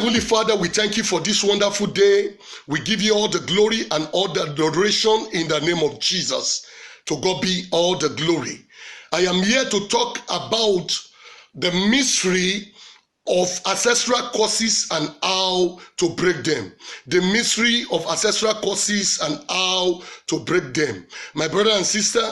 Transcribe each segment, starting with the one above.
Heavenly Father, we thank you for this wonderful day. We give you all the glory and all the adoration in the name of Jesus. To God be all the glory. I am here to talk about the mystery of ancestral curses and how to break them. The mystery of ancestral curses and how to break them. My brother and sister,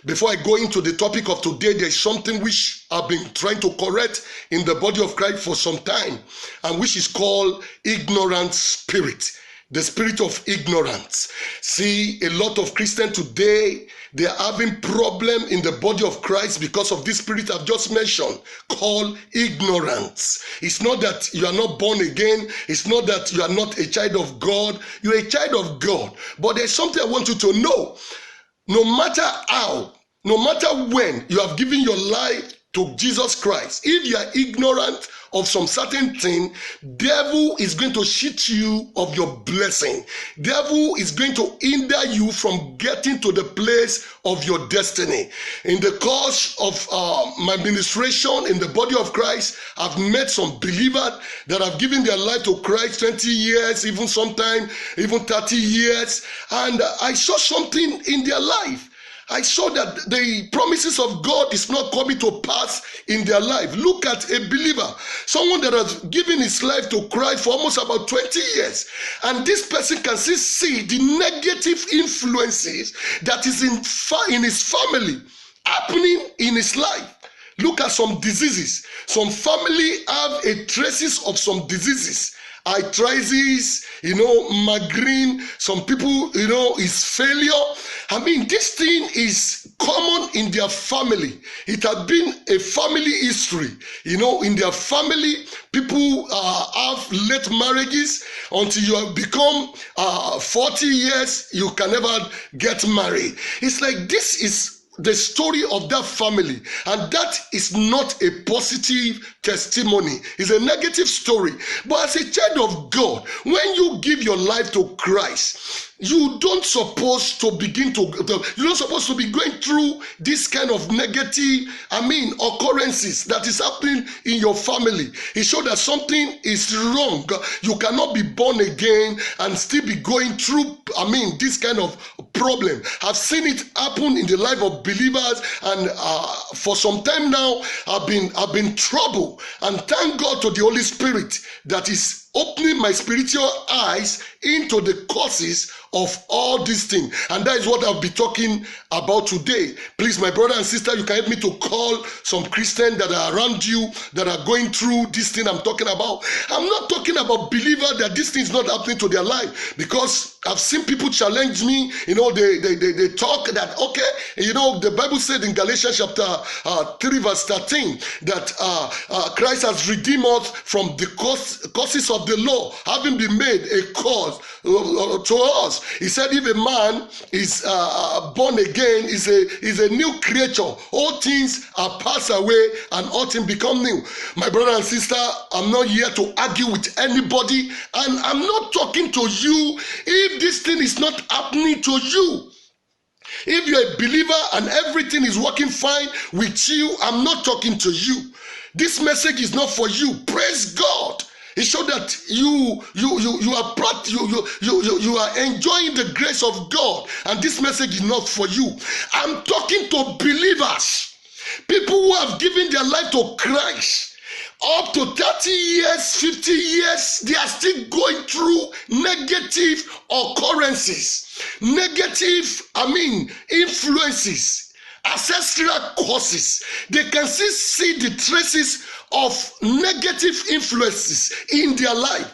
before I go into the topic of today, there's something which I've been trying to correct in the body of Christ for some time, and which is called ignorant spirit. The spirit of ignorance. See, a lot of Christians today, they are having problem in the body of Christ because of this spirit I've just mentioned, called ignorance. It's not that you are not born again. It's not that you are not a child of God. You're a child of God. But there's something I want you to know. No matter how, no matter when you have given your life to Jesus Christ, if you are ignorant of some certain thing, devil is going to cheat you of your blessing. Devil is going to hinder you from getting to the place of your destiny. In the course of my ministration in the body of Christ, I've met some believers that have given their life to Christ 20 years, even sometime, even 30 years, and I saw something in their life. I saw that the promises of God is not coming to pass in their life. Look at a believer, someone that has given his life to Christ for almost about 20 years. And this person can still see the negative influences that is in his family happening in his life. Look at some diseases. Some family have a traces of some diseases. Arthritis, migraine. Some people, is failure. I mean, this thing is common in their family. It has been a family history. In their family, people have late marriages. Until you have become 40 years, you can never get married. It's like this is the story of that family, and that is not a positive testimony. It's a negative story. But as a child of God, when you give your life to Christ, you don't supposed to be going through this kind of negative, occurrences that is happening in your family. It shows that something is wrong. You cannot be born again and still be going through, this kind of problem. I've seen it happen in the life of believers, and for some time now, I've been troubled. And thank God to the Holy Spirit that is opening my spiritual eyes into the causes of all these things. And that is what I'll be talking about today. Please, my brother and sister, you can help me to call some Christians that are around you that are going through this thing I'm talking about. I'm not talking about believers that this thing is not happening to their life, because I've seen people challenge me. They talk that, the Bible said in Galatians chapter 3 verse 13 that Christ has redeemed us from the causes of the law, having been made a cause to us. He said if a man is born again, is a new creature. All things are passed away and all things become new. My brother and sister, I'm not here to argue with anybody, and I'm not talking to you if this thing is not happening to you. If you're a believer and everything is working fine with you, I'm not talking to you. This message is not for you. Praise God. It shows that you are enjoying the grace of God, and this message is not for you. I'm talking to believers, people who have given their life to Christ. Up to 30 years, 50 years, they are still going through negative occurrences, negative, influences, ancestral causes. They can still see the traces of negative influences in their life.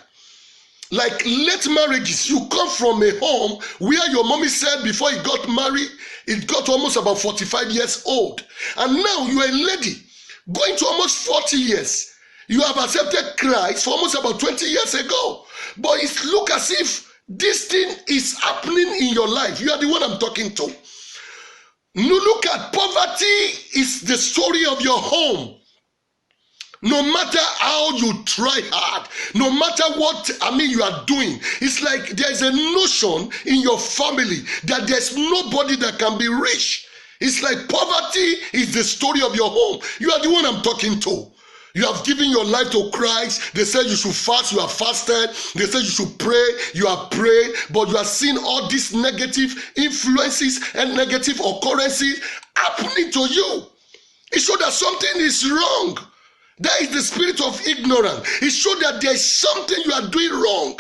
Like late marriages. You come from a home where your mommy said before you got married, it got almost about 45 years old. And now you are a lady going to almost 40 years. You have accepted Christ for almost about 20 years ago. But it looks as if this thing is happening in your life. You are the one I'm talking to. Look at poverty is the story of your home. No matter how you try hard, no matter what you are doing, it's like there's a notion in your family that there's nobody that can be rich. It's like poverty is the story of your home. You are the one I'm talking to. You have given your life to Christ. They said you should fast, you have fasted. They said you should pray, you have prayed. But you are seeing all these negative influences and negative occurrences happening to you. It shows that something is wrong. That is the spirit of ignorance. It shows that there is something you are doing wrong.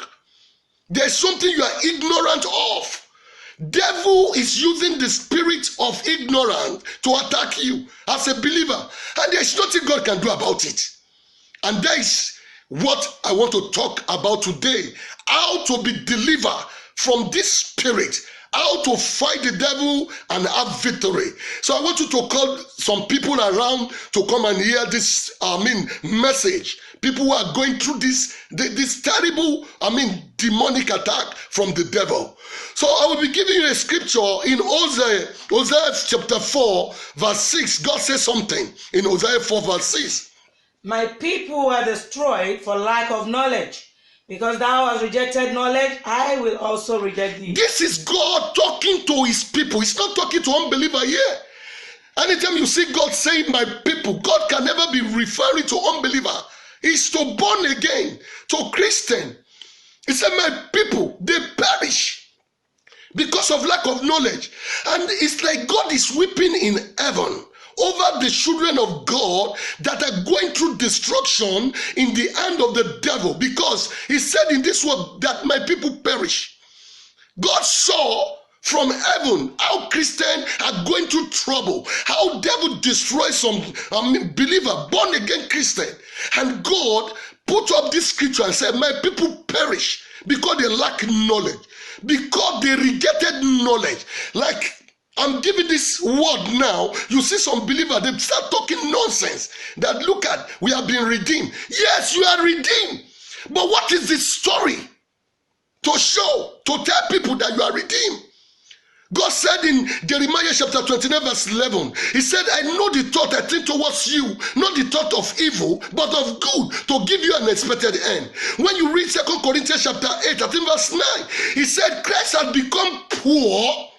There is something you are ignorant of. Devil is using the spirit of ignorance to attack you as a believer, and there is nothing God can do about it. And that is what I want to talk about today: how to be delivered from this spirit, how to fight the devil and have victory. So I want you to call some people around to come and hear this message. People who are going through this terrible demonic attack from the devil. So I will be giving you a scripture in Hosea chapter 4 verse 6. God says something in Hosea 4 verse 6. My people are destroyed for lack of knowledge. Because thou hast rejected knowledge, I will also reject thee. This is God talking to his people. He's not talking to unbeliever here. Anytime you see God saying my people, God can never be referring to unbeliever. It's to born again, to Christian. He said my people, they perish because of lack of knowledge. And it's like God is weeping in heaven over the children of God that are going through destruction in the hand of the devil, because he said in this word that my people perish. God saw from heaven how Christians are going through trouble, how devil destroys some believer, born again Christian, and God put up this scripture and said my people perish because they lack knowledge, because they rejected knowledge. Like I'm giving this word now, you see some believers, they start talking nonsense. That look at, we have been redeemed. Yes, you are redeemed. But what is the story to show, to tell people that you are redeemed? God said in Jeremiah chapter 29 verse 11, he said, I know the thought I think towards you, not the thought of evil, but of good, to give you an expected end. When you read 2 Corinthians chapter 8, I think verse 9, he said, Christ had become poor.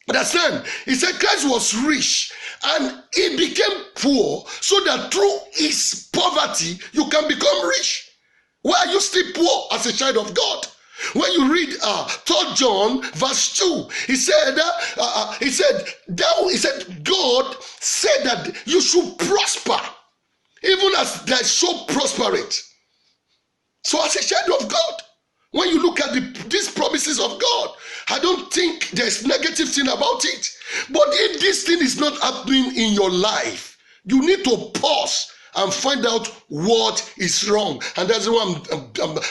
Understand? He said Christ was rich and he became poor so that through his poverty you can become rich. Why are you still poor as a child of God? When you read 3 John verse 2, he said God said that you should prosper even as they so prosperate. So as a child of God, when you look at these promises of God, I don't think there's negative thing about it. But if this thing is not happening in your life, you need to pause and find out what is wrong. And that's why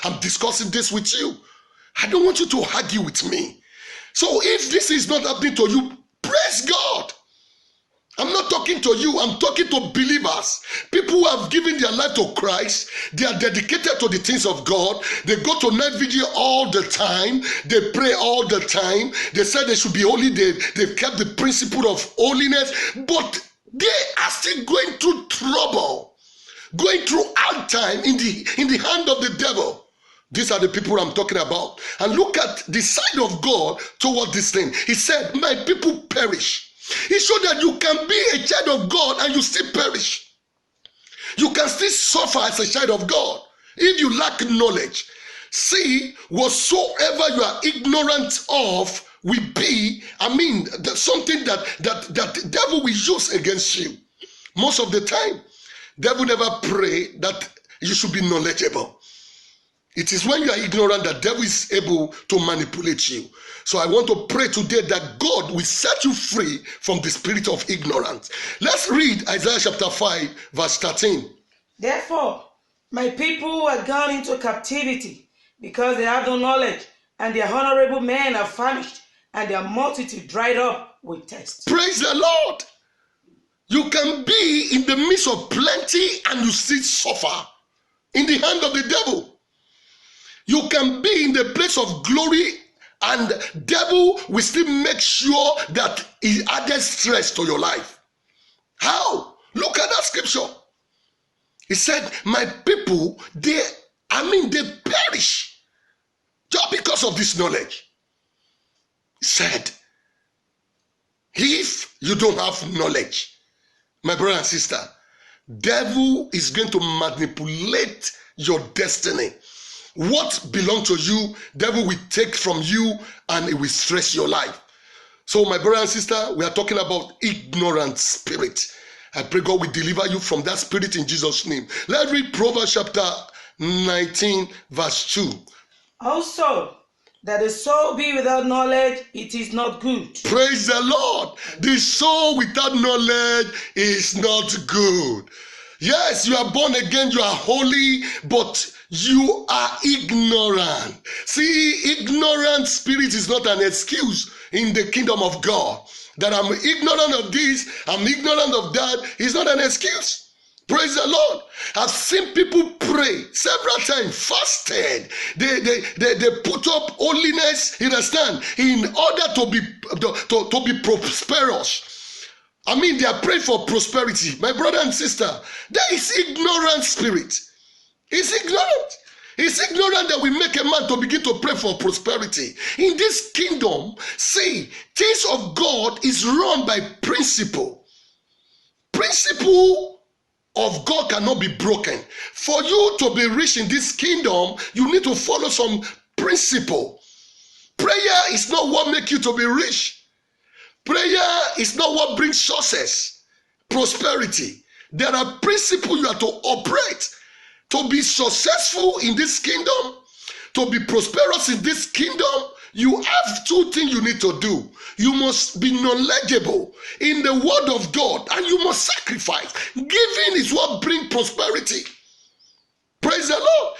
I'm discussing this with you. I don't want you to argue with me. So if this is not happening to you, praise God. I'm not talking to you, I'm talking to believers. People who have given their life to Christ. They are dedicated to the things of God. They go to night vigil all the time. They pray all the time. They said they should be holy. They've kept the principle of holiness. But they are still going through trouble, going through hard time in the hand of the devil. These are the people I'm talking about. And look at the side of God toward this thing. He said, my people perish. He showed that you can be a child of God and you still perish. You can still suffer as a child of God if you lack knowledge. See, whatsoever you are ignorant of will be, something that the devil will use against you. Most of the time, devil never pray that you should be knowledgeable. It is when you are ignorant that the devil is able to manipulate you. So I want to pray today that God will set you free from the spirit of ignorance. Let's read Isaiah chapter 5 verse 13. Therefore, my people are gone into captivity because they have no knowledge, and their honorable men are famished, and their multitude dried up with thirst. Praise the Lord. You can be in the midst of plenty and you still suffer in the hand of the devil. You can be in the place of glory and devil will still make sure that he added stress to your life. How? Look at that scripture. He said, my people, they perish just because of this knowledge. He said, if you don't have knowledge, my brother and sister, devil is going to manipulate your destiny. What belongs to you, devil will take from you and it will stress your life. So my brother and sister, we are talking about ignorant spirit. I pray God will deliver you from that spirit in Jesus' name. Let's read Proverbs chapter 19 verse 2. Also, that the soul be without knowledge, it is not good. Praise the Lord. The soul without knowledge is not good. Yes, you are born again, you are holy, but you are ignorant. See, ignorant spirit is not an excuse in the kingdom of God. That I'm ignorant of this, I'm ignorant of that, is not an excuse. Praise the Lord. I've seen people pray several times, fasted. They put up holiness, you understand, in order to be prosperous. I mean, they are praying for prosperity. My brother and sister, there is ignorant spirit. It's ignorant. It's ignorant that we make a man to begin to pray for prosperity. In this kingdom, see, things of God is run by principle. Principle of God cannot be broken. For you to be rich in this kingdom, you need to follow some principle. Prayer is not what makes you to be rich. Prayer is not what brings success, prosperity. There are principles you have to operate to be successful in this kingdom, to be prosperous in this kingdom. You have two things you need to do. You must be knowledgeable in the word of God, and you must sacrifice. Giving is what brings prosperity. Praise the Lord.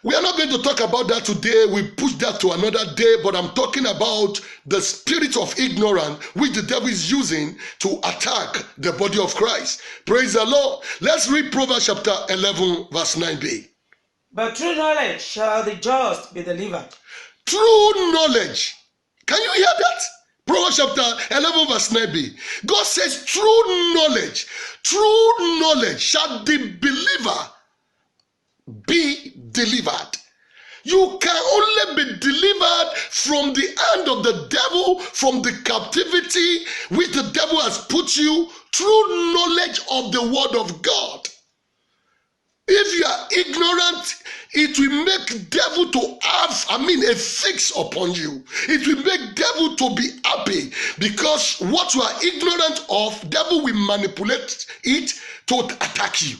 We are not going to talk about that today. We push that to another day, but I'm talking about the spirit of ignorance which the devil is using to attack the body of Christ. Praise the Lord. Let's read Proverbs chapter 11 verse 9b. But through knowledge shall the just be delivered. True knowledge. Can you hear that? Proverbs chapter 11 verse 9b. God says true knowledge shall the believer be delivered. You can only be delivered from the hand of the devil, from the captivity which the devil has put you, through knowledge of the word of God. If you are ignorant, it will make devil to have, a fix upon you. It will make devil to be happy, because what you are ignorant of, devil will manipulate it to attack you.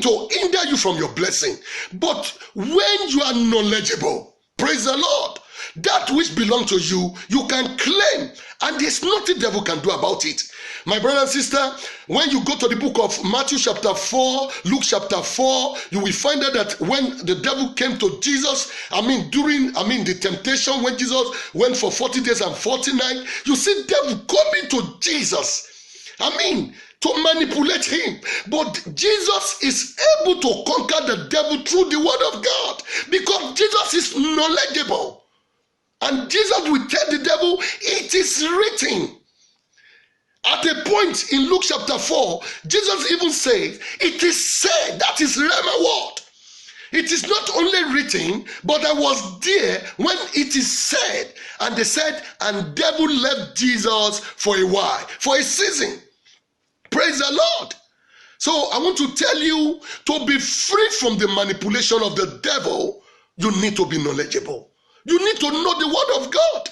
To hinder you from your blessing. But when you are knowledgeable, praise the Lord, that which belongs to you, you can claim, and there's nothing the devil can do about it. My brother and sister, when you go to the book of Matthew chapter 4, Luke chapter 4, you will find out that when the devil came to Jesus, during the temptation, when Jesus went for 40 days and 40 nights, you see devil coming to Jesus. To manipulate him. But Jesus is able to conquer the devil through the word of God, because Jesus is knowledgeable. And Jesus will tell the devil, it is written. At a point in Luke chapter 4, Jesus even says, it is said, that is Rhema word. It is not only written, but I was there when it is said. And they said, and devil left Jesus for a while, for a season. Praise the Lord. So I want to tell you, to be free from the manipulation of the devil, you need to be knowledgeable. You need to know the word of God.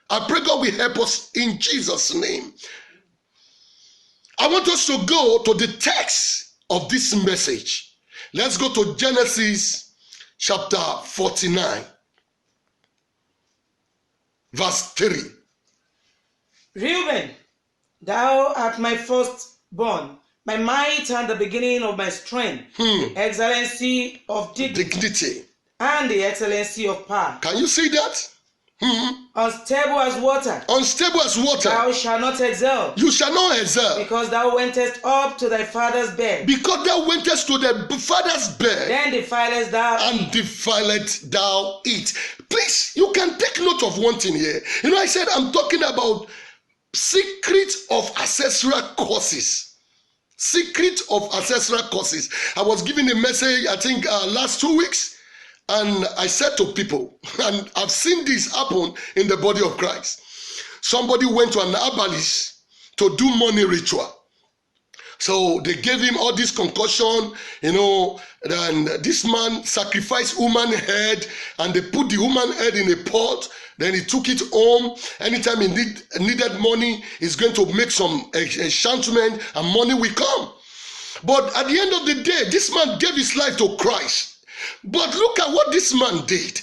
I pray God will help us in Jesus' name. I want us to go to the text of this message. Let's go to Genesis chapter 49, verse 3. Reuben, thou art my firstborn, my might and the beginning of my strength, the excellency of dignity, and the excellency of power. Can you see that? Unstable as water. Unstable as water. Thou shalt not excel. You shall not excel. Because thou wentest up to thy father's bed. Because thou wentest to the father's bed. Then defilest thou and defilest thou it. Please, you can take note of one thing here. I said I'm talking about secret of ancestral causes. Secret of ancestral causes. I was giving a message, I think last 2 weeks, and I said to people, and I've seen this happen in the body of Christ. Somebody went to an herbalist to do money ritual. So they gave him all this concussion, and this man sacrificed human head, and they put the human head in a pot. Then he took it home. Anytime he needed money, he's going to make some enchantment, and money will come. But at the end of the day, this man gave his life to Christ. But look at what this man did.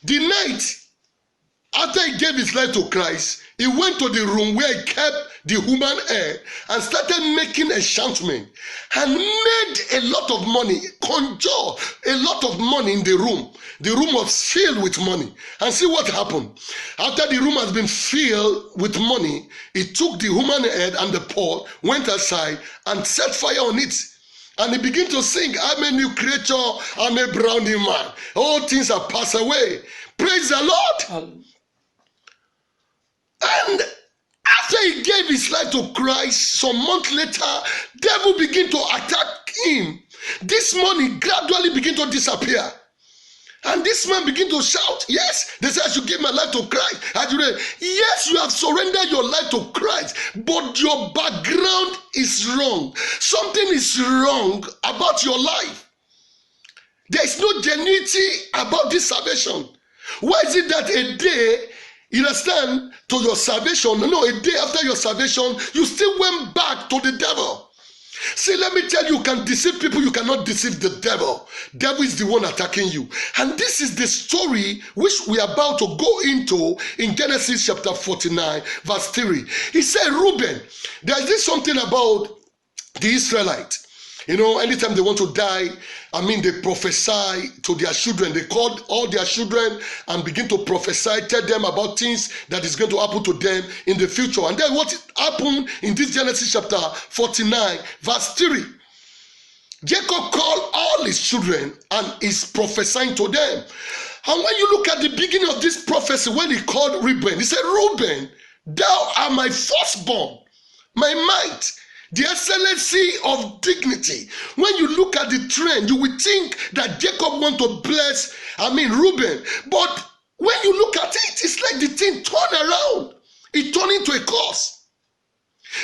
The night after he gave his life to Christ, he went to the room where he kept the human head and started making enchantment and made a lot of money, conjured a lot of money in the room. The room was filled with money. And see what happened. After the room has been filled with money, he took the human head and the pot, went outside and set fire on it. And he began to sing, I'm a new creature, I'm a brand new man. All things are passed away. Praise the Lord. And after he gave his life to Christ, some months later, devil began to attack him. This money gradually began to disappear. And this man began to shout, yes, they said I should give my life to Christ. Yes, you have surrendered your life to Christ, but your background is wrong. Something is wrong about your life. There is no genuinity about this salvation. Why is it that a day, you understand, to your salvation, no, a day after your salvation, you still went back to the devil? See, let me tell you, you can deceive people, you cannot deceive the devil. Devil is the one attacking you. And this is the story which we are about to go into in Genesis chapter 49, verse 3. He said, Reuben, there is something about the Israelites. Anytime they want to die, they prophesy to their children. They called all their children and begin to prophesy, tell them about things that is going to happen to them in the future. And then what happened in this Genesis chapter 49, verse 3. Jacob called all his children and is prophesying to them. And when you look at the beginning of this prophecy, when he called Reuben, he said, Reuben, thou art my firstborn, my might, the excellency of dignity. When you look at the trend, you will think that Jacob want to bless, Reuben. But when you look at it, it's like the thing turned around. It turned into a curse.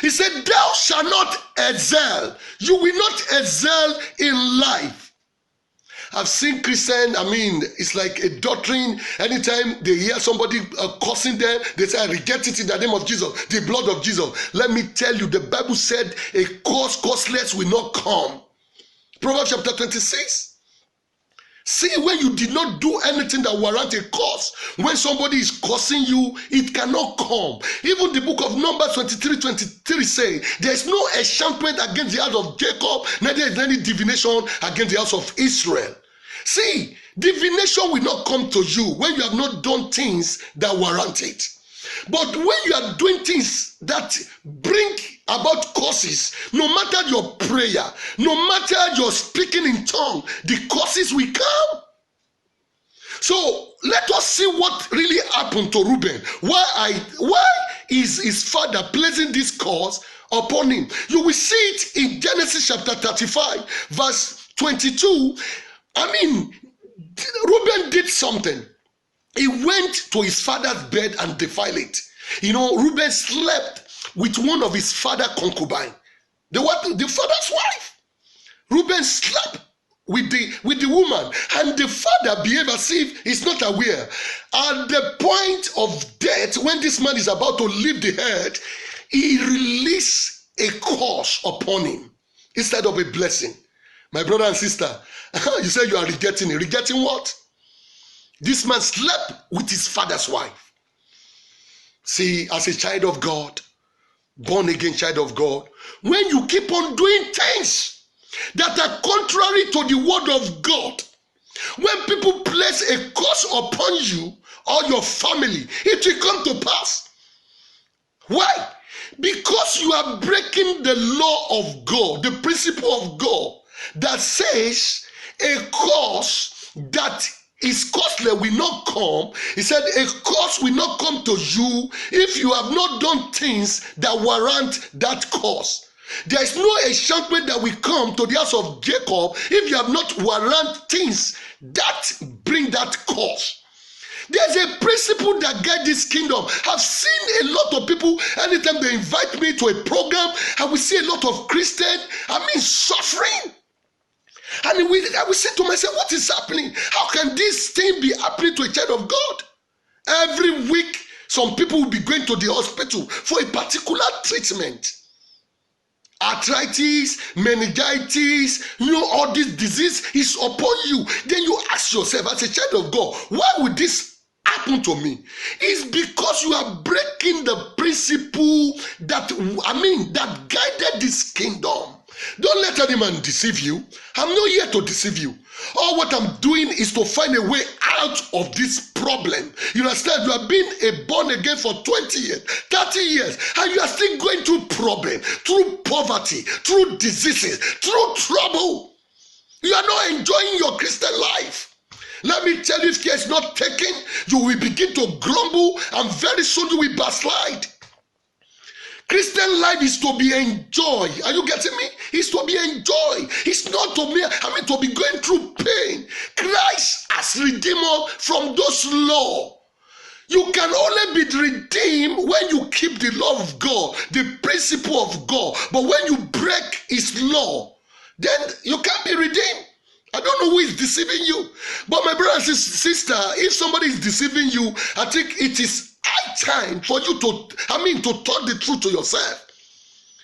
He said, thou shalt not excel. You will not excel in life. I've seen Christians, it's like a doctrine. Anytime they hear somebody cursing them, they say, I reject it in the name of Jesus, the blood of Jesus. Let me tell you, the Bible said a curseless will not come. Proverbs chapter 26. See, when you did not do anything that warrant a curse, when somebody is cursing you, it cannot come. Even the book of Numbers 23:23 say, there is no enchantment against the house of Jacob, neither is any divination against the house of Israel. See, divination will not come to you when you have not done things that warrant it. But when you are doing things that bring about curses, no matter your prayer, no matter your speaking in tongue, the curses will come. So let us see what really happened to Reuben. Why is his father placing this curse upon him? You will see it in Genesis chapter 35, verse 22. Reuben did something. He went to his father's bed and defiled it. Reuben slept with one of his father's concubines, the father's wife. Reuben slept with the woman, and the father behaved as if he's not aware. At the point of death, when this man is about to leave the earth, he released a curse upon him instead of a blessing. My brother and sister, you say you are rejecting it. Rejecting what? This man slept with his father's wife. See, as a child of God, born again child of God, when you keep on doing things that are contrary to the word of God, when people place a curse upon you or your family, it will come to pass. Why? Because you are breaking the law of God, the principle of God that says a curse that his costly will not come. He said a curse will not come to you if you have not done things that warrant that curse. There is no enchantment that will come to the house of Jacob if you have not warrant things that bring that curse. There's a principle that guides this kingdom. I've seen a lot of people, anytime they invite me to a program, I will see a lot of Christians, suffering. And I will say to myself, what is happening? How can this thing be happening to a child of God? Every week, some people will be going to the hospital for a particular treatment. Arthritis, meningitis, all this disease is upon you. Then you ask yourself, as a child of God, why would this happen to me? It's because you are breaking the principle that guided this kingdom. Don't let any man deceive you. I'm not here to deceive you. All what I'm doing is to find a way out of this problem. You understand? You have been a born again for 20 years, 30 years, and you are still going through problems, through poverty, through diseases, through trouble. You are not enjoying your Christian life. Let me tell you, if care is not taken, you will begin to grumble, and very soon you will backslide. Christian life is to be enjoyed. Are you getting me? It's to be enjoyed. It's not to be, to be going through pain. Christ has redeemed us from those laws. You can only be redeemed when you keep the law of God, the principle of God. But when you break his law, then you can't be redeemed. I don't know who is deceiving you. But my brother and sister, if somebody is deceiving you, I think it is high time for you to talk the truth to yourself.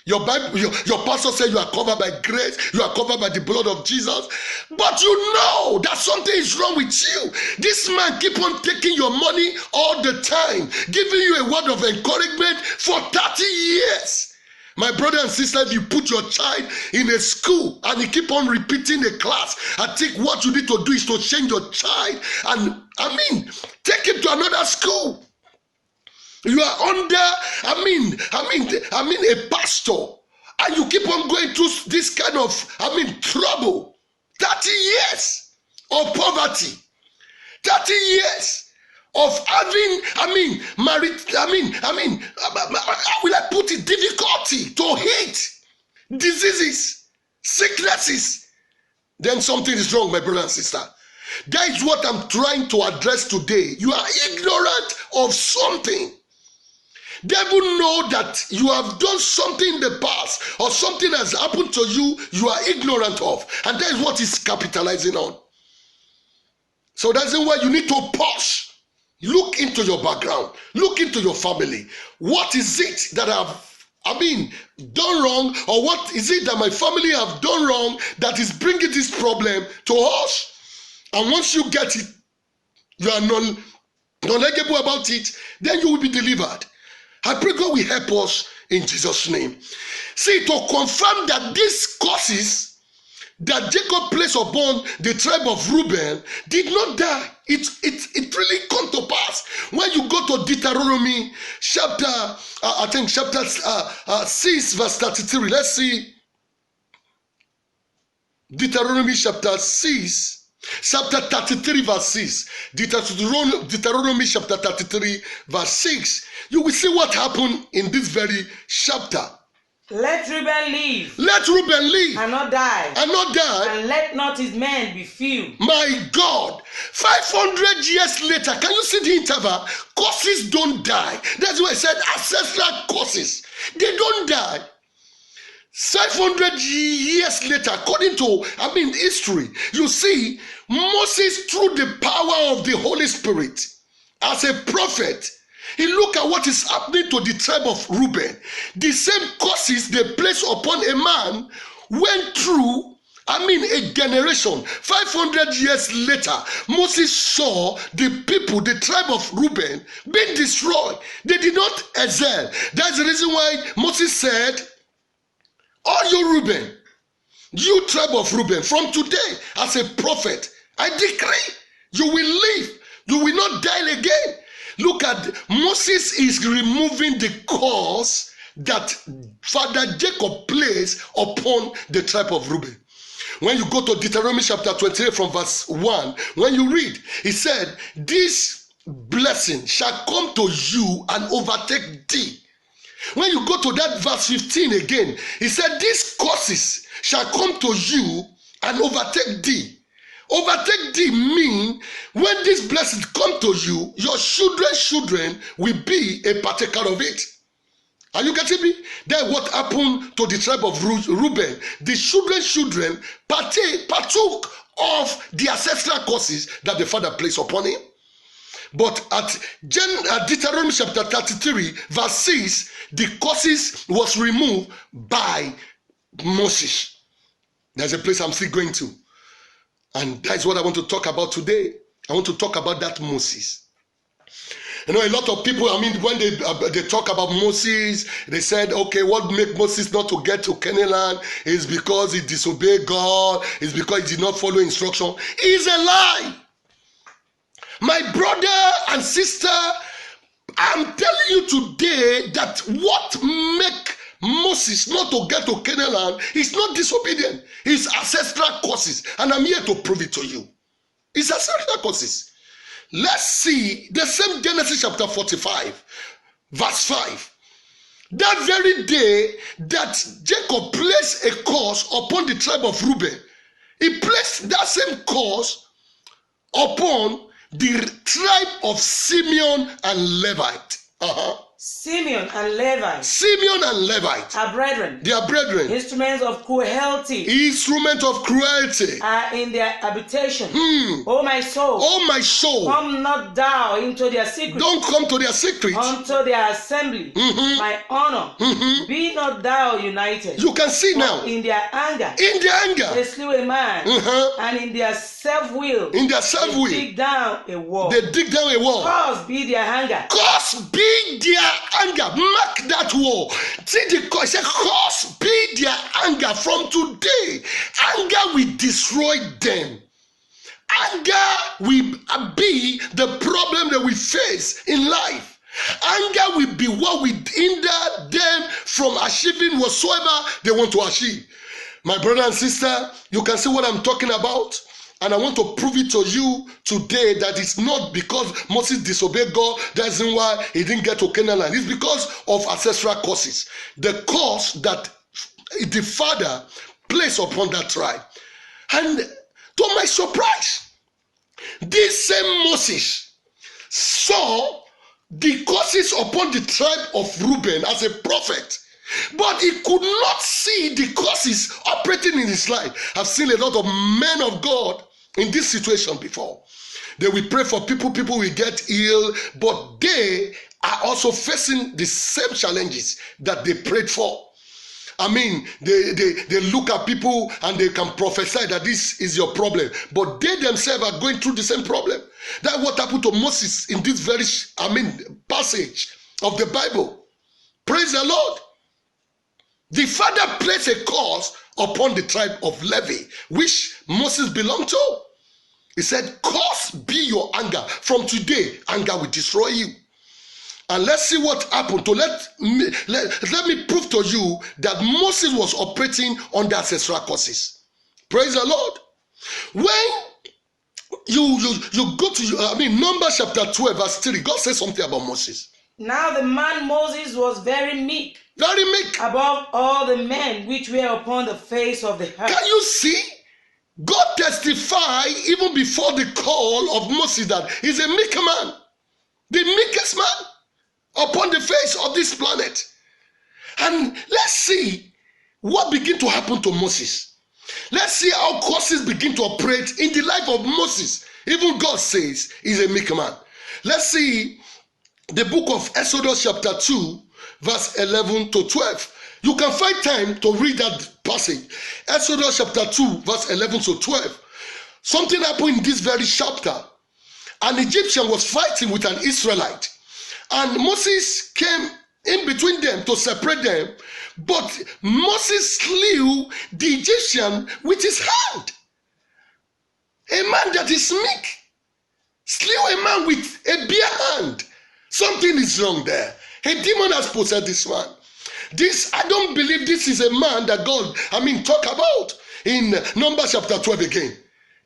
Your Bible, your pastor said you are covered by grace, you are covered by the blood of Jesus, but you know that something is wrong with you. This man keep on taking your money all the time, giving you a word of encouragement for 30 years. My brother and sister, if you put your child in a school and you keep on repeating the class, I think what you need to do is to change your child and take him to another school. You are under, a pastor, and you keep on going through this kind of, trouble. 30 years of poverty, 30 years of having, how will I put it, difficulty to hit, diseases, sicknesses. Then something is wrong, my brother and sister. That is what I'm trying to address today. You are ignorant of something. Devil know that you have done something in the past or something has happened to you, you are ignorant of. And that is what he's capitalizing on. So that's why you need to pause. Look into your background. Look into your family. What is it that I've done wrong, or what is it that my family have done wrong that is bringing this problem to us? And once you get it, you are knowledgeable about it, then you will be delivered. I pray God will help us in Jesus' name. See, to confirm that these curses that Jacob placed upon the tribe of Reuben did not die. It really come to pass. When you go to Deuteronomy chapter 6 verse 33. Let's see. Deuteronomy chapter 6. Chapter 33 verse 6. Deuteronomy chapter 33 verse 6. You will see what happened in this very chapter. Let Reuben live. Let Reuben live. And not die. And not die. And let not his men be few. My God. 500 years later, can you see the interval? Curses don't die. That's why I said ancestral curses. They don't die. 500 years later, according to history, you see Moses, through the power of the Holy Spirit, as a prophet, he looked at what is happening to the tribe of Reuben. The same curses they placed upon a man went through, a generation. 500 years later, Moses saw the people, the tribe of Reuben, being destroyed. They did not excel. That's the reason why Moses said, "All you Reuben, you tribe of Reuben, from today, as a prophet, I decree you will live. You will not die again." Look at Moses is removing the curse that Father Jacob placed upon the tribe of Reuben. When you go to Deuteronomy chapter 28 from verse 1, when you read, he said, "This blessing shall come to you and overtake thee." When you go to that verse 15 again, he said, "These curses shall come to you and overtake thee." Overtake thee mean when this blessing come to you, your children will be a partaker of it. Are you getting me? Then what happened to the tribe of Reuben? The children partook of the ancestral curses that the father placed upon him. But at Deuteronomy chapter 33, verse 6, the curses was removed by Moses. There's a place I'm still going to. And that's what I want to talk about today. I want to talk about that Moses. You know, a lot of people, when they talk about Moses, they said, okay, what made Moses not to get to Canaan land is because he disobeyed God, is because he did not follow instruction. It's a lie. My brother and sister, I'm telling you today that what make Moses not to get to Canaan land is not disobedient. It's ancestral curses. And I'm here to prove it to you. It's ancestral curses. Let's see the same Genesis chapter 45, verse 5. That very day that Jacob placed a curse upon the tribe of Reuben, he placed that same curse upon the tribe of Simeon and Levite. Simeon and Levite. Simeon and Levite Are brethren. They are brethren. Instruments of cruelty. Instrument of cruelty. Are in their habitation. O my soul. Oh my soul. Come not thou into their secret. Don't come to their secret. Unto their assembly. My honor. Be not thou united. You can see now. In their anger. In their anger. They slew a man. And in their self-will. In their self-will. They dig down a wall. They dig down a wall. Cause be their anger. Cause be their anger. Mark that wall. See the cause. Say, cause be their anger from today. Anger will destroy them. Anger will be the problem that we face in life. Anger will be what will hinder them from achieving whatsoever they want to achieve. My brother and sister, you can see what I'm talking about. And I want to prove it to you today that it's not because Moses disobeyed God, that's why he didn't get to Canaan land. It's because of ancestral curses. The curse that the father placed upon that tribe. And to my surprise, this same Moses saw the curses upon the tribe of Reuben as a prophet. But he could not see the curses operating in his life. I've seen a lot of men of God in this situation before. They will pray for people, people will get ill, but they are also facing the same challenges that they prayed for. They look at people and they can prophesy that this is your problem, but they themselves are going through the same problem. That's what happened to Moses in this very, passage of the Bible. Praise the Lord. The father placed a curse upon the tribe of Levi, which Moses belonged to. He said, "Curse be your anger. From today, anger will destroy you." And let's see what happened. Let me prove to you that Moses was operating under ancestral curses. Praise the Lord. When you go to Numbers chapter 12, verse 3, God says something about Moses. Now the man Moses was very meek. Very meek. Above all the men which were upon the face of the earth. Can you see? God testified even before the call of Moses that he's a meek man. The meekest man upon the face of this planet. And let's see what began to happen to Moses. Let's see how curses begin to operate in the life of Moses. Even God says he's a meek man. Let's see the book of Exodus chapter 2, verse 11 to 12. You can find time to read that passage. Exodus chapter 2, verse 11 to 12. Something happened in this very chapter. An Egyptian was fighting with an Israelite. And Moses came in between them to separate them. But Moses slew the Egyptian with his hand. A man that is meek slew a man with a bare hand. Something is wrong there. A demon has possessed this man. I don't believe this is a man that God, talk about in Numbers chapter 12 again.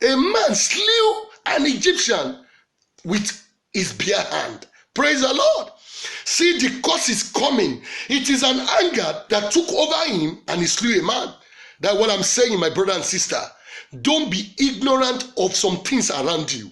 A man slew an Egyptian with his bare hand. Praise the Lord. See, the curse is coming. It is an anger that took over him and he slew a man. That's what I'm saying, my brother and sister. Don't be ignorant of some things around you.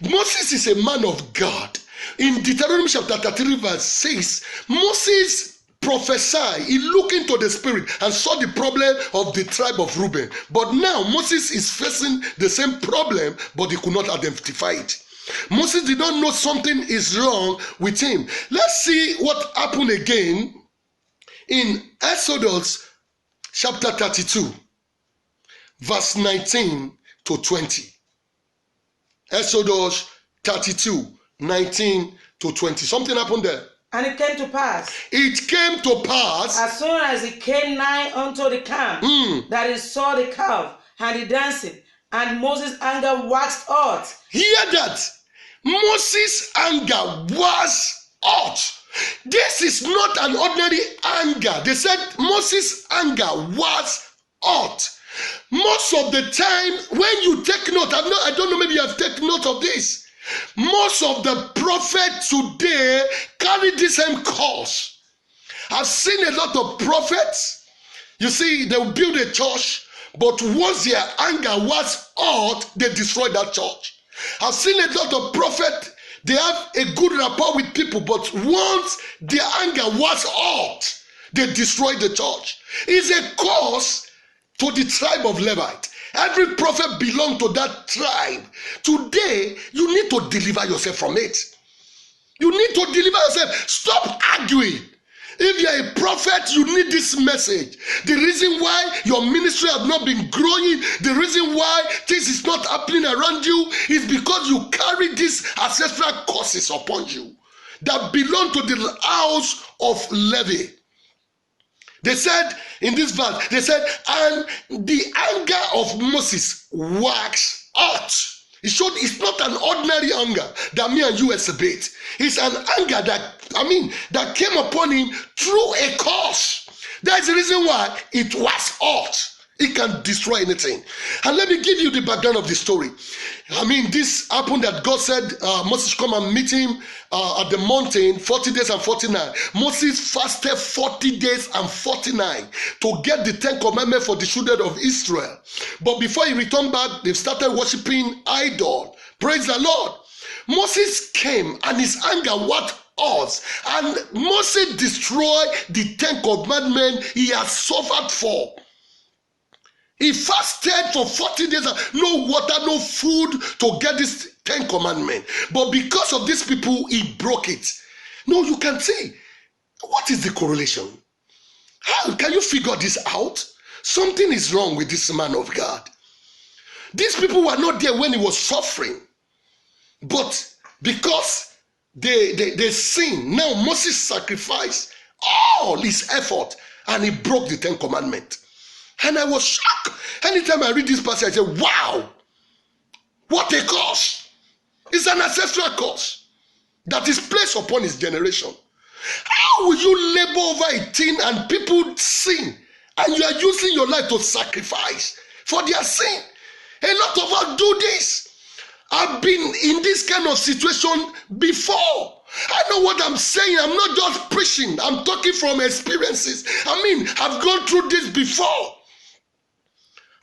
Moses is a man of God. In Deuteronomy chapter 33 verse 6, Moses prophesied. He looked into the spirit and saw the problem of the tribe of Reuben. But now Moses is facing the same problem, but he could not identify it. Moses did not know something is wrong with him. Let's see what happened again in Exodus chapter 32, verse 19 to 20. Exodus 32, 19 to 20. Something happened there. And it came to pass. It came to pass. As soon as it came nigh unto the camp, that he saw the calf and the dancing, and Moses' anger waxed hot. Hear that. Moses' anger was hot. This is not an ordinary anger. They said Moses' anger was hot. Most of the time, when you take note, I don't know, maybe you have taken note of this. Most of the prophets today carry the same cause. I've seen a lot of prophets. You see, they will build a church, but once their anger was hot, they destroy that church. I've seen a lot of prophets. They have a good rapport with people, but once their anger was hot, they destroy the church. It's a cause to the tribe of Levite. Every prophet belongs to that tribe. Today, you need to deliver yourself from it. You need to deliver yourself. Stop arguing. If you are a prophet, you need this message. The reason why your ministry has not been growing, the reason why things is not happening around you is because you carry these ancestral curses upon you that belong to the house of Levi. They said in this verse, they said, and the anger of Moses waxed hot. It showed it's not an ordinary anger that me and you exhibit. It's an anger that came upon him through a cause. That's the reason why it was hot. It can destroy anything. And let me give you the background of the story. This happened that God said Moses come and meet him at the mountain 40 days and 40 nights. Moses fasted 40 days and 40 nights to get the 10 commandments for the children of Israel. But before he returned back, they started worshiping idol. Praise the Lord. Moses came and his anger was us. And Moses destroyed the 10 commandments he has suffered for. He fasted for 40 days, no water, no food to get this 10 commandments. But because of these people, he broke it. No, you can see. What is the correlation? How can you figure this out? Something is wrong with this man of God. These people were not there when he was suffering. But because they sinned, now Moses sacrificed all his effort and he broke the 10 commandments. And I was shocked. Anytime I read this passage, I say, wow, what a curse. It's an ancestral curse that is placed upon his generation. How will you labor over a thing and people sin and you are using your life to sacrifice for their sin? A lot of us do this. I've been in this kind of situation before. I know what I'm saying. I'm not just preaching. I'm talking from experiences. I've gone through this before.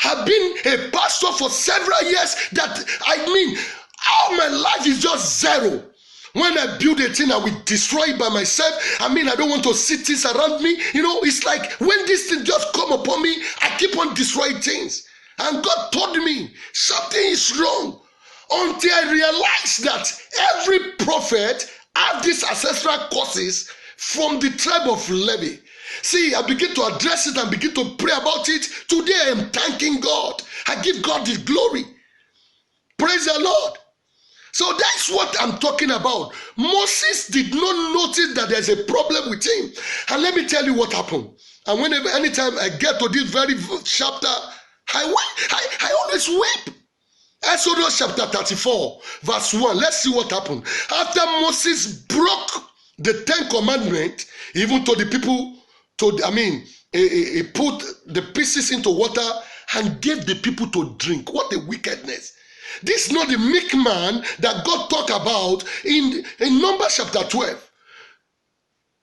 I've been a pastor for several years all my life is just zero. When I build a thing, I will destroy it by myself. I don't want to see things around me. It's like when this thing just come upon me, I keep on destroying things. And God told me something is wrong until I realized that every prophet have these ancestral curses from the tribe of Levi. See, I begin to address it and begin to pray about it. Today I am thanking God. I give God the glory. Praise the Lord. So that's what I'm talking about. Moses did not notice that there's a problem with him. And let me tell you what happened. And anytime I get to this very chapter, I always weep. Exodus chapter 34, verse 1. Let's see what happened. After Moses broke the 10 commandments, even to the people, he put the pieces into water and gave the people to drink. What a wickedness. This is not the meek man that God talked about in Numbers chapter 12.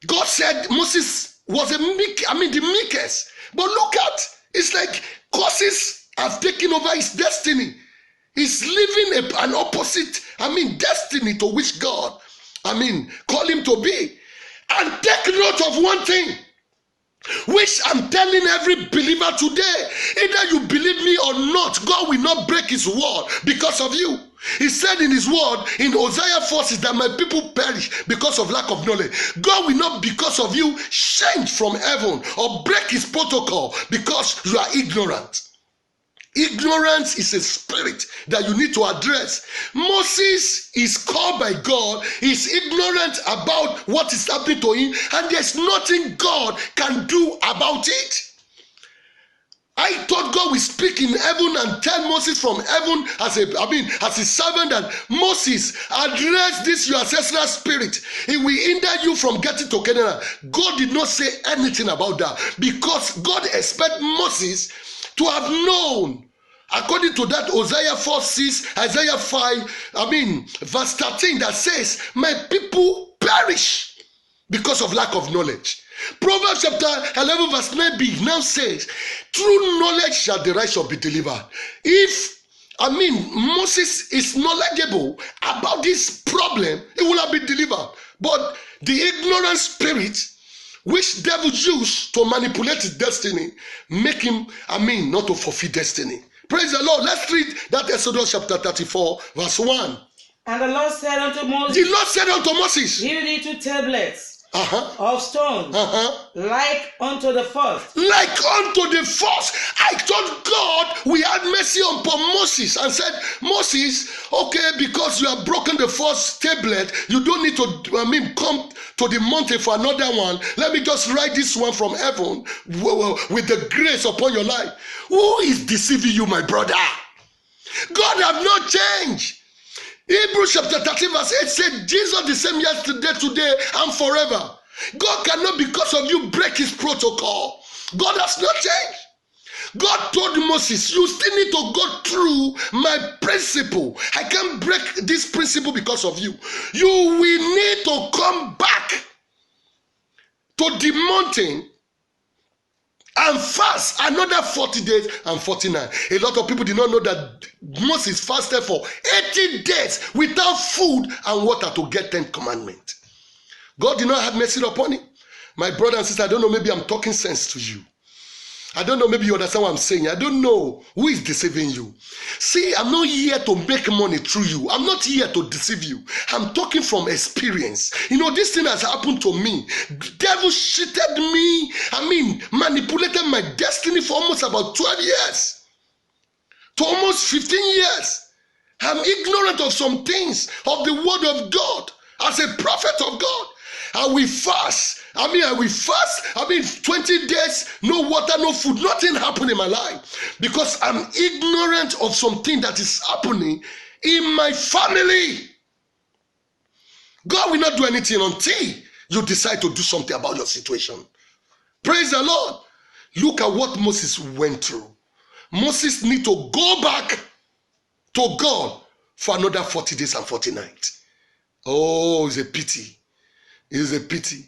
God said Moses was the meekest. But look at, it's like curses have taken over his destiny. He's living an opposite, destiny to which God, call him to be. And take note of one thing, which I'm telling every believer today. Either you believe me or not, God will not break his word because of you. He said in his word in Hosea 4:6 that my people perish because of lack of knowledge. God will not, because of you, change from heaven or break his protocol because you are ignorant. Ignorance is a spirit that you need to address. Moses is called by God. He's ignorant about what is happening to him, and there's nothing God can do about it. I thought God will speak in heaven and tell Moses from heaven as his servant that Moses, address this your ancestral spirit. It will hinder you from getting to Canaan. God did not say anything about that because God expects Moses to have known. According to that Hosea 4:6, Isaiah 5, verse 13 that says, my people perish because of lack of knowledge. Proverbs chapter 11 verse 9b now says, through knowledge shall the righteous be delivered. If Moses is knowledgeable about this problem, he will have been delivered. But the ignorant spirit which devil used to manipulate his destiny make him not to fulfill destiny. Praise the Lord. Let's read that Exodus chapter 34 verse 1. And the Lord said unto Moses, the Lord said unto Moses, build thee 2 tablets of stones, like unto the first. Like unto the first. I thought God we had mercy upon Moses and said, Moses, okay, because you have broken the first tablet, you don't need to come to the mountain for another one. Let me just write this one from heaven with the grace upon your life. Who is deceiving you, my brother? God have not changed. Hebrews chapter 13 verse 8 said, Jesus the same yesterday, today, and forever. God cannot, because of you, break his protocol. God has not changed. God told Moses, you still need to go through my principle. I can't break this principle because of you. You will need to come back to the mountain and fast another 40 days and 49. A lot of people did not know that Moses fasted for 80 days without food and water to get 10 commandments. God did not have mercy upon him. My brother and sister, I don't know, maybe I'm talking sense to you. I don't know, maybe you understand what I'm saying. I don't know who is deceiving you. See, I'm not here to make money through you. I'm not here to deceive you. I'm talking from experience. This thing has happened to me. The devil cheated me. Manipulated my destiny for almost about 12 years. To almost 15 years. I'm ignorant of some things of the word of God. As a prophet of God, I will fast. I will fast. 20 days, no water, no food. Nothing happened in my life. Because I'm ignorant of something that is happening in my family. God will not do anything until you decide to do something about your situation. Praise the Lord. Look at what Moses went through. Moses need to go back to God for another 40 days and 40 nights. Oh, it's a pity. It's a pity.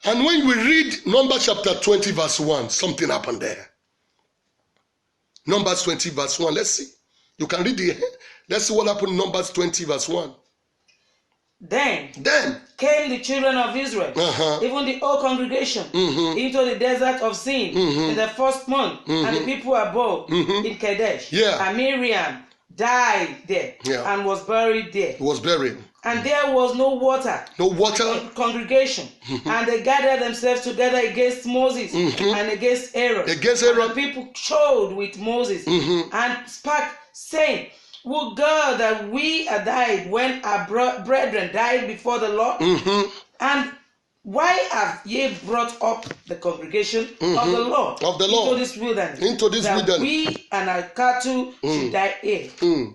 And when we read Numbers chapter 20 verse 1, something happened there. Numbers 20 verse 1, let's see. You can read it. Let's see what happened in Numbers 20 verse 1. Then came the children of Israel, even the whole congregation, into the desert of Sin in the first month, and the people abode in Kadesh. And Miriam died there and was buried there. Was buried. And there was no water. No water. Congregation. And they gathered themselves together against Moses and against Aaron. Against Aaron. And the people showed with Moses and spake, saying, would God that we had died when our brethren died before the Lord? And why have ye brought up the congregation of the Lord into this wilderness? That we and our cattle should die here.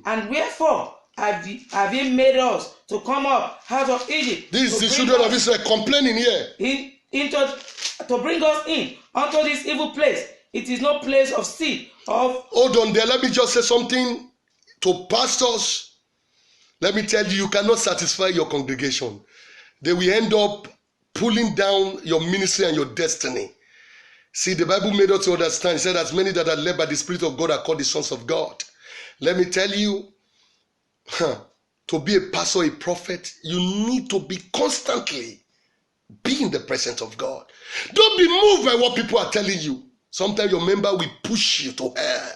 And wherefore have ye made us to come up out of Egypt? This is the children of Israel complaining here. To bring us in unto this evil place. It is no place of seed of... Hold on there. Let me just say something to pastors. Let me tell you, you cannot satisfy your congregation. They will end up pulling down your ministry and your destiny. See, the Bible made us to understand. It said, as many that are led by the Spirit of God are called the sons of God. Let me tell you, to be a pastor, a prophet, you need to be constantly be in the presence of God. Don't be moved by what people are telling you. Sometimes your member will push you to hell.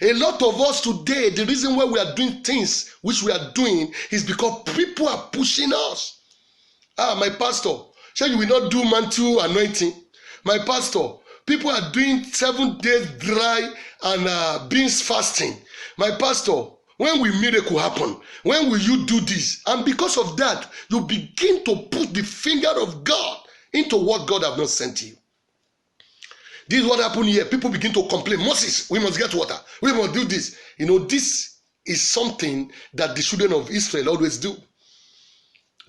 A lot of us today, the reason why we are doing things which we are doing is because people are pushing us. My pastor, say you will not do mantle anointing. My pastor, people are doing 7 days dry and beans fasting. My pastor, when will miracle happen? When will you do this? And because of that, you begin to put the finger of God into what God has not sent you. This is what happened here. People begin to complain. Moses, we must get water. We must do this. You know, this is something that the children of Israel always do.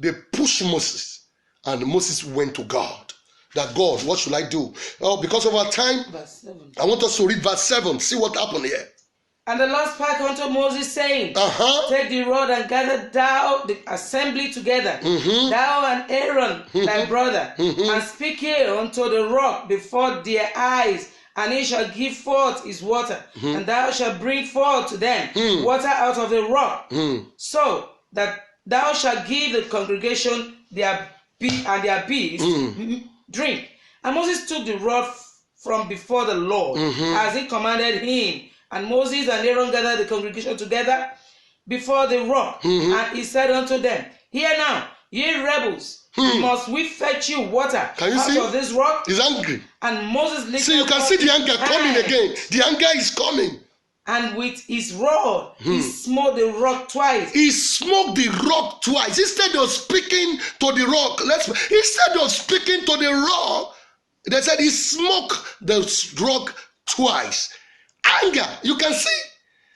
They push Moses, and Moses went to God. That God, what should I do? Oh, because of our time, Verse 7. I want us to read verse 7. See what happened here. And the Lord spake unto Moses, saying, Take the rod and gather thou the assembly together, thou and Aaron thy brother, and speak here unto the rock before their eyes, and he shall give forth his water, and thou shalt bring forth to them water out of the rock, so that thou shalt give the congregation their beasts drink. And Moses took the rod from before the Lord, as he commanded him. And Moses and Aaron gathered the congregation together before the rock. And he said unto them, Hear now, ye rebels, must we fetch you water out of this rock? He's angry. And Moses lifted See, you can see the anger coming again. The anger is coming. And with his rod, he smote the rock twice. He smote the rock twice. Instead of speaking to the rock, instead of speaking to the rock, they said he smoked the rock twice. Anger, you can see.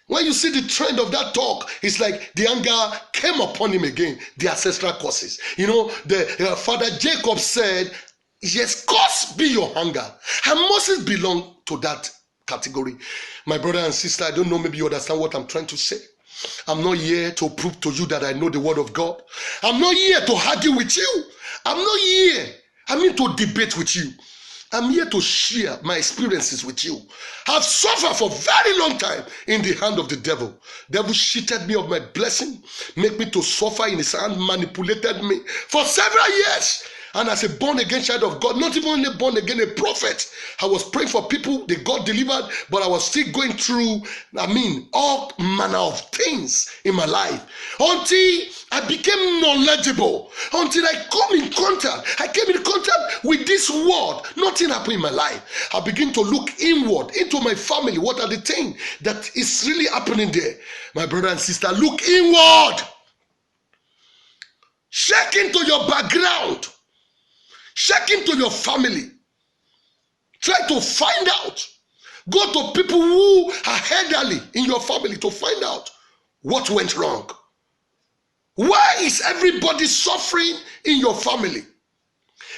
When you see the trend of that talk, it's like the anger came upon him again, the ancestral curses. You know, the father Jacob said, yes, curse be your anger. And Moses belonged to that category. My brother and sister, I don't know, maybe you understand what I'm trying to say. I'm not here to prove to you that I know the word of God. I'm not here to argue with you. I'm not here, to debate with you. I'm here to share my experiences with you. I've suffered for a very long time in the hand of the devil. Devil cheated me of my blessing, made me to suffer in his hand, manipulated me for several years. And as a born-again child of God, not even a born-again, a prophet, I was praying for people, they got delivered, but I was still going through, all manner of things in my life. Until I became knowledgeable, until I came in contact with this word, nothing happened in my life. I begin to look inward into my family. What are the things that is really happening there? My brother and sister, look inward. Check into your background. Check into your family. Try to find out. Go to people who are elderly in your family to find out what went wrong. Why is everybody suffering in your family?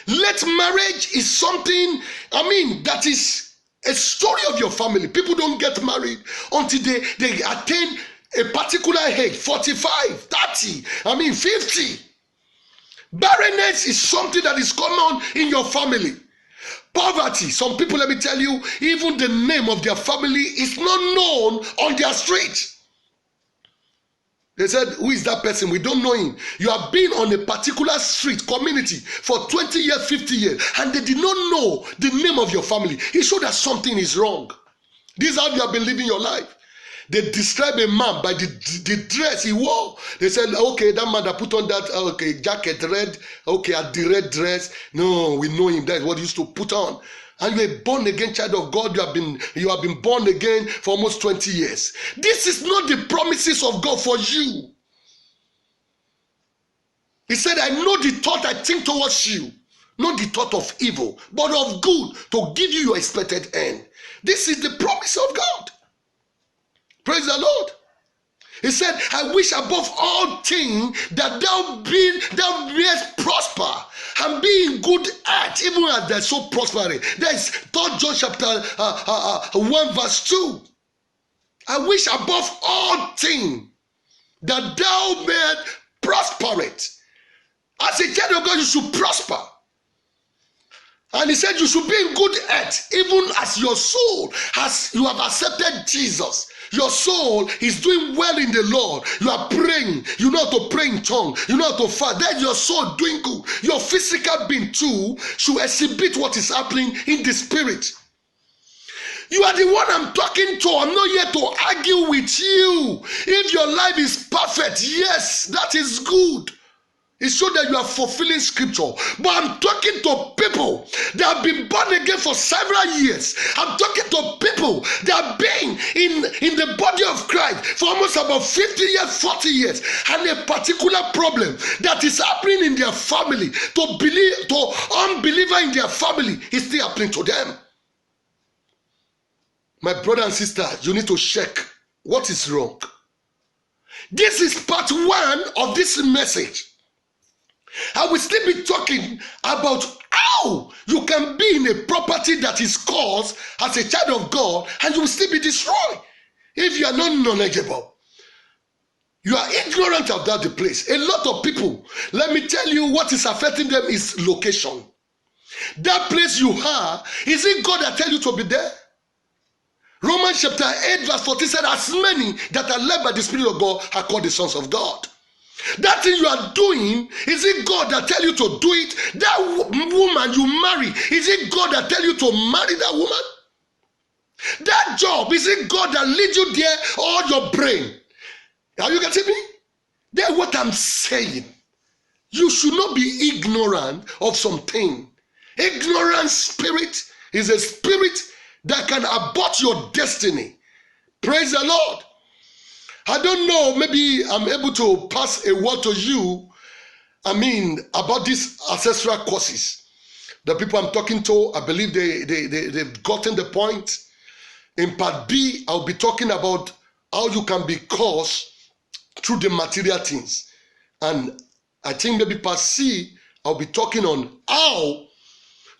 Late marriage is something, that is a story of your family. People don't get married until they attain a particular age, 45, 30, 50. Barrenness is something that is common in your family. Poverty, some people, let me tell you, even the name of their family is not known on their street. They said, who is that person? We don't know him. You have been on a particular street, community for 20 years, 50 years, and they did not know the name of your family. It shows that something is wrong. This is how you have been living your life. They describe a man by the dress he wore. They said, okay, that man that put on that jacket, red, at the red dress. No, we know him. That's what he used to put on. And you're a born-again child of God. You have been born again for almost 20 years. This is not the promises of God for you. He said, I know the thought I think towards you. Not the thought of evil, but of good, to give you your expected end. This is the promise of God. Praise the Lord. He said, I wish above all things that thou mayest prosper and be in good health, even as thou so prospering. That is 3 John chapter 1 verse 2. I wish above all things that thou mayest prosper it. As a child of God, you should prosper. And he said you should be in good health, even as your soul has you have accepted Jesus. Your soul is doing well in the Lord. You are praying. You know how to pray in tongue. You know how to fast. Then your soul doing good. Your physical being too should exhibit what is happening in the spirit. You are the one I'm talking to. I'm not here to argue with you. If your life is perfect, yes, that is good. It shows that you are fulfilling scripture. But I'm talking to people that have been born again for several years. I'm talking to people that have been in the body of Christ for almost about 50 years, 40 years. And a particular problem that is happening in their family, to unbeliever in their family, is still happening to them. My brother and sister, you need to check what is wrong. This is part 1 of this message. I will still be talking about how you can be in a property that is caused as a child of God and you will still be destroyed if you are not knowledgeable. You are ignorant about the place. A lot of people, let me tell you, what is affecting them is location. That place you are, is it God that tell you to be there? Romans chapter 8 verse 14 said, as many that are led by the Spirit of God are called the sons of God. That thing you are doing, is it God that tell you to do it? That woman you marry, is it God that tell you to marry that woman? That job, is it God that lead you there or your brain? Are you getting me? That's what I'm saying. You should not be ignorant of something. Ignorant spirit is a spirit that can abort your destiny. Praise the Lord. I don't know, maybe I'm able to pass a word to you, about these ancestral curses. The people I'm talking to, I believe they've gotten the point. In part B, I'll be talking about how you can be cursed through the material things. And I think maybe part C, I'll be talking on how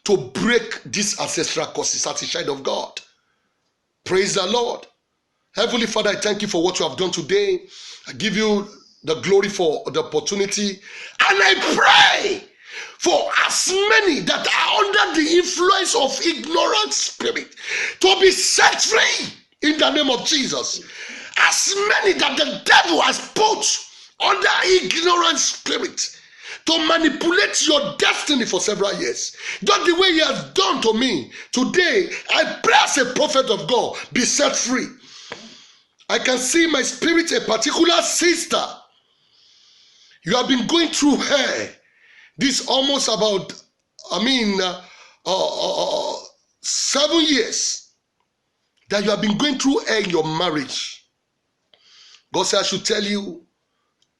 to break these ancestral curses as a child of God. Praise the Lord. Heavenly Father, I thank you for what you have done today. I give you the glory for the opportunity. And I pray for as many that are under the influence of ignorant spirit to be set free in the name of Jesus. As many that the devil has put under ignorant spirit to manipulate your destiny for several years, just the way he has done to me. Today, I pray as a prophet of God, be set free. I can see my spirit, a particular sister. You have been going through her. This almost about, 7 years that you have been going through her in your marriage. God said I should tell you,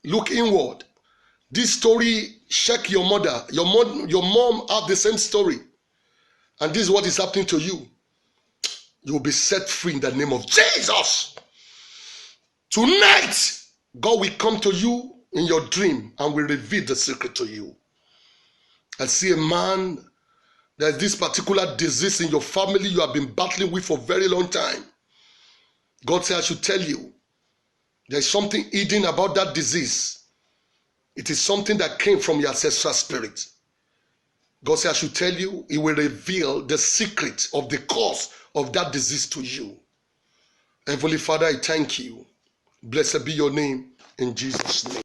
look inward. This story, check your mother. Your mom have the same story. And this is what is happening to you. You will be set free in the name of Jesus. Tonight, God will come to you in your dream and will reveal the secret to you. I see a man, there's this particular disease in your family you have been battling with for a very long time. God said I should tell you, there's something hidden about that disease. It is something that came from your ancestral spirit. God said I should tell you, He will reveal the secret of the cause of that disease to you. Heavenly Father, I thank you. Blessed be your name in Jesus' name.